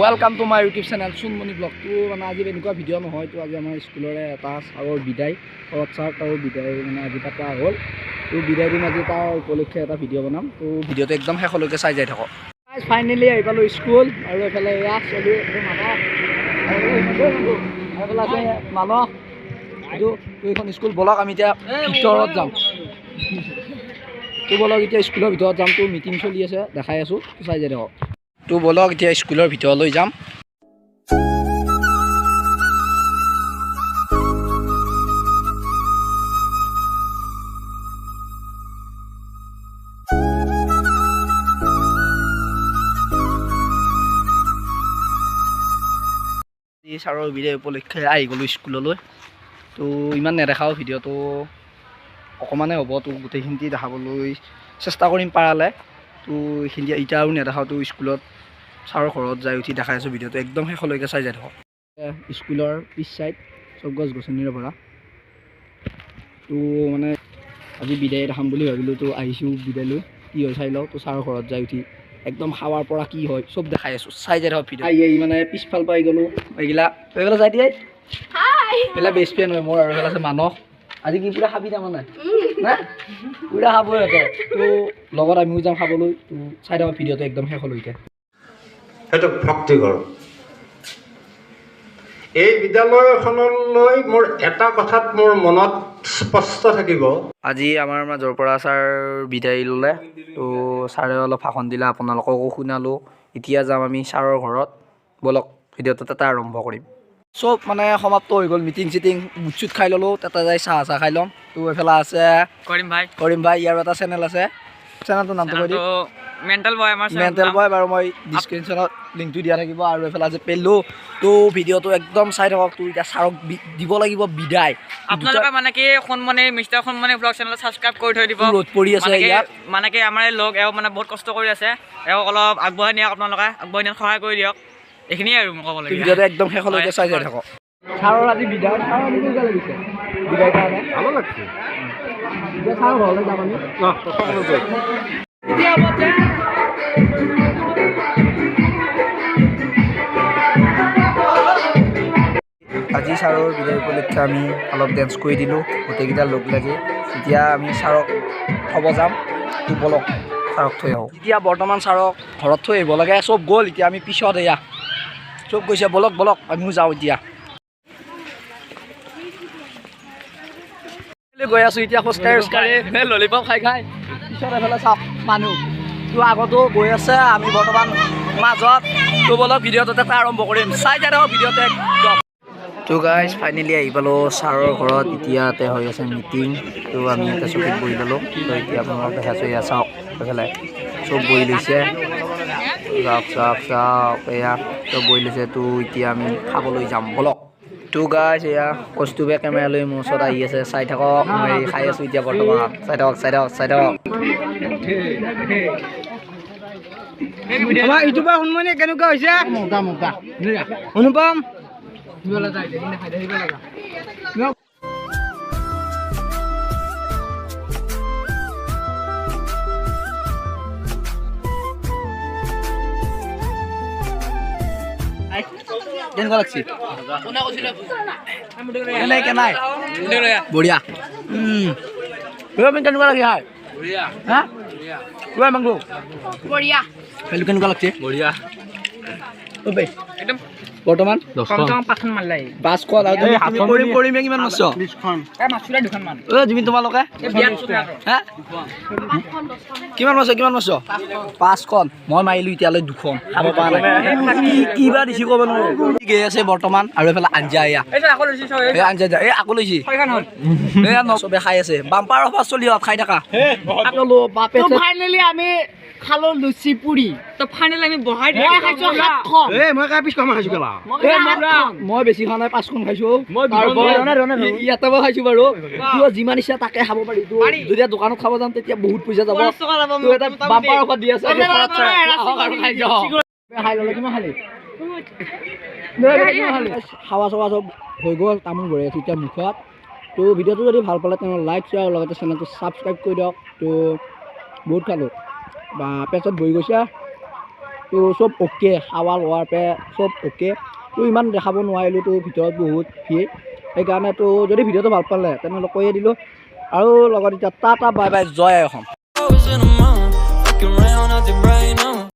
Welcome to my YouTube channel Chunmoni vlog. তো মানে আজি এনেকুৱা ভিডিঅ' নহয়, তো আজি আমাৰ স্কুলৰে এটা ছাৰৰ বিদায়, শৰৎ ছাৰ তাৰ বিদায় মানে আজি পতা হ'ল। তো বিদায় দিম আজি তাৰ উপলক্ষে এটা ভিডিঅ' বনাম। তো ভিডিঅ'টো একদম শেষলৈকে চাই যাই থাকক। ফাইনেলি আহি পালোঁ স্কুল, আৰু এইফালে এয়া চলি এইফালে আছে মানস। এইটো এইখন স্কুল। বলক আমি এতিয়া ভিতৰত যাম। তো বলক এতিয়া স্কুলৰ ভিতৰত যাম। তো মিটিং চলি আছে, দেখাই আছোঁ, চাই যাই থাকক। তো বলক এতিয়া স্কুলৰ ভিতৰলৈ যাম। ছাৰৰ বিদায় উপলক্ষে আহি গ'লোঁ স্কুললৈ। তো ইমান নেদেখাওঁ ভিডিঅ'টো, অকণমানে হ'ব। তো গোটেইখিনি দেখাবলৈ চেষ্টা কৰিম পাৰালে। তো এইখিনি এতিয়া আৰু নেদেখাওঁ। তো স্কুলত ছাৰৰ ঘৰত যাই উঠি দেখাই আছোঁ। ভিডিঅ'টো একদম শেষলৈকে চাই যাই থাকক। স্কুলৰ পিছ চাইড চব গছ গছনিৰে ভৰা। তো মানে আজি বিদায় দেখাম বুলি ভাবিলোঁ। তো আহিছোঁ বিদায় লৈ, কি হয় চাই লওঁ। তো ছাৰৰ ঘৰত যাই উঠি একদম খাৱাৰ পৰা কি হয় চব দেখাই আছোঁ, চাই যাই থাকক ভিডিঅ'। আহি মানে পিছফাল পাই গ'লোঁ। এইগিলা যাই দিয়ে এইবিলাক বেষ্ট ফ্ৰেণ্ড হয় মোৰ। আৰু এইফালে আছে মানস। আজি কি পুৰা খাবি তাৰমানে না পুৰা খাব সিহঁতে। তো লগত আমিও যাম খাবলৈ। তো চাই থাকক ভিডিঅ'টো একদম শেষলৈকে। সেইটো ভক্তিকৰ। এই বিদ্যালয়খনলৈ মোৰ এটা কথাত মোৰ মনত স্পষ্ট থাকিব। আজি আমাৰ মাজৰ পৰা ছাৰ বিদায় ল'লে। তো ছাৰে অলপ ভাষণ দিলে, আপোনালোককো শুনালোঁ। এতিয়া যাম আমি ছাৰৰ ঘৰত। বলক ভিডিঅ'টো তাতে আৰম্ভ কৰিম। চব মানে সমাপ্ত হৈ গ'ল। মিটিং চিটিং বুট চুট খাই ল'লোঁ। তাতে যাই চাহ খাই ল'ম। তো এইফালে আছে কৰিম ভাই। ইয়াৰ এটা চেনেল আছে, চেনেলটোৰ নামটো কৈ দিম। মেণ্টেল বয় বাৰু, মই ডিছক্ৰিপশ্যনত লিংকটো দিয়া থাকিব। আৰু এইফালে আছে পেল্লু। তো ভিডিঅ'টো একদম চাই থাকক। তো এতিয়া ছাৰক দিব লাগিব বিদায়। আপোনালোকে মানে কি সোণমণি মিষ্টাৰ সোণমণি ব্লগ চেনেল ছাবস্ক্ৰাইব কৰি থৈ দিব। ৰ'দ পৰি আছে ইয়াত, মানে কি আমাৰ লগ এওঁ মানে বহুত কষ্ট কৰি আছে। এওঁ অলপ আগবঢ়াই নিয়ক, আপোনালোকে আগবঢ়াই নিয়ক, সহায় কৰি দিয়ক। এইখিনিয়ে আৰু মই ক'ব লাগে। ভিডিঅ'টো একদম শেষলৈকে চাই যাই থাকক। ছাৰৰ আজি বিদায়। ছাৰৰ আজি কেনেকুৱা লাগিছে বিদায় কাৰণে? ভালো লাগছে। এতিয়া ছাৰৰ ঘৰলৈ যাম আমি। আজি ছাৰৰ বিদায় উপলক্ষে আমি অলপ ডেন্স কৰি দিলোঁ গোটেইকেইটা লগ লাগি। এতিয়া আমি ছাৰক থ'ব যাম। তো বলক ছাৰক থৈ আহোঁ। এতিয়া বৰ্তমান ছাৰক ঘৰত থৈ আহিব লাগে। চব গ'ল, এতিয়া আমি পিছত এয়া চব গৈছে। বলক আমিও যাওঁ এতিয়া। গৈ আছোঁ এতিয়া খোজকাঢ়ি ললিপপ খাই পিছত এফালে চাওক মানুহ। তো আগতো গৈ আছে, আমি বৰ্তমান মাজত। তো বলক ভিডিঅ'টো তাতে আৰম্ভ কৰিম, চাই যাই থাকক ভিডিঅ'টো একদম। তো গাইজ ফাইনেলি আহি পালোঁ ছাৰৰ ঘৰত। এতিয়াতে হৈ আছে মিটিং। তো আমি এটা চকীত বহি ল'লোঁ। তো এতিয়া আপোনালোকক দেখাইছোঁ, এয়া চাওক এইফালে চব বহি লৈছে। চাওক এয়া চব বহি লৈছে। তো এতিয়া আমি খাবলৈ যাম, বলক। তো গাইজ এয়া কৌস্তুভে কেমেৰা লৈ মোৰ ওচৰত আহি আছে, চাই থাকক। মই খাই আছোঁ এতিয়া বৰ্তমান, চাই থাকক। ইউটিউবাৰ সোণমণি কেনেকুৱা হৈছে? অনুপম কেনেকুৱা লাগছে? কেনাই বঢ়িয়া। কেনেকুৱা লাগে হাই? হা মাংস বঢ়িয়া। কেনেকুৱা লাগছে? বঢ়িয়া একদম। বৰ্তমান 5খন কৰিমে কিমান মাছ? তোমালোকে কিমান মাছ? 5খন। মই মাৰিলোঁ এতিয়ালৈ 2খন, খাব পৰা নাই। কিবা দিছি ক'ব নোৱাৰো। গৈ আছে বৰ্তমান। আৰু এইফালে আঞ্জা, আঞ্জা আকৌ লৈছি। চবে খাই আছে। বাম্পাৰ অফাৰ চলি খাই থাকা। ফাইনেলি আমি খালো লুচি পুৰি। তো ফাইনেলি আমি বহাই মই বেছি খোৱা নাই, 5খন খাইছো। ইয়াতে মই খাইছো বাৰু। যিমান ইচ্ছা তাকে খাব পাৰি। যেতিয়া দোকানত খাব যাম তেতিয়া বহুত পইচা যাব। বাম্পাৰ অফাৰ দি আছে। খাৱা চাৱা চব হৈ গ'ল। তামোল ভৰাই আছো এতিয়া মুখত। তো ভিডিঅ'টো যদি ভাল পালে তেনেহ'লে লাইক শ্বেয়াৰ আৰু লগতে চেনেলটো ছাবস্ক্ৰাইব কৰি দিয়ক। তো বহুত খালোঁ বা পেটত বহি গৈছে। তো তো চব অ'কে খাৱা লোৱাৰ পৰা চব অ'কে। তো ইমান দেখাব নোৱাৰিলোঁ, তো ভিতৰত বহুত ভিৰ, সেইকাৰণে তো যদি ভিডিঅ'টো ভাল পালে তেনেহ'লে কৈয়ে দিলোঁ। আৰু লগত এতিয়া টাটা বাই বাই, জয় অসম।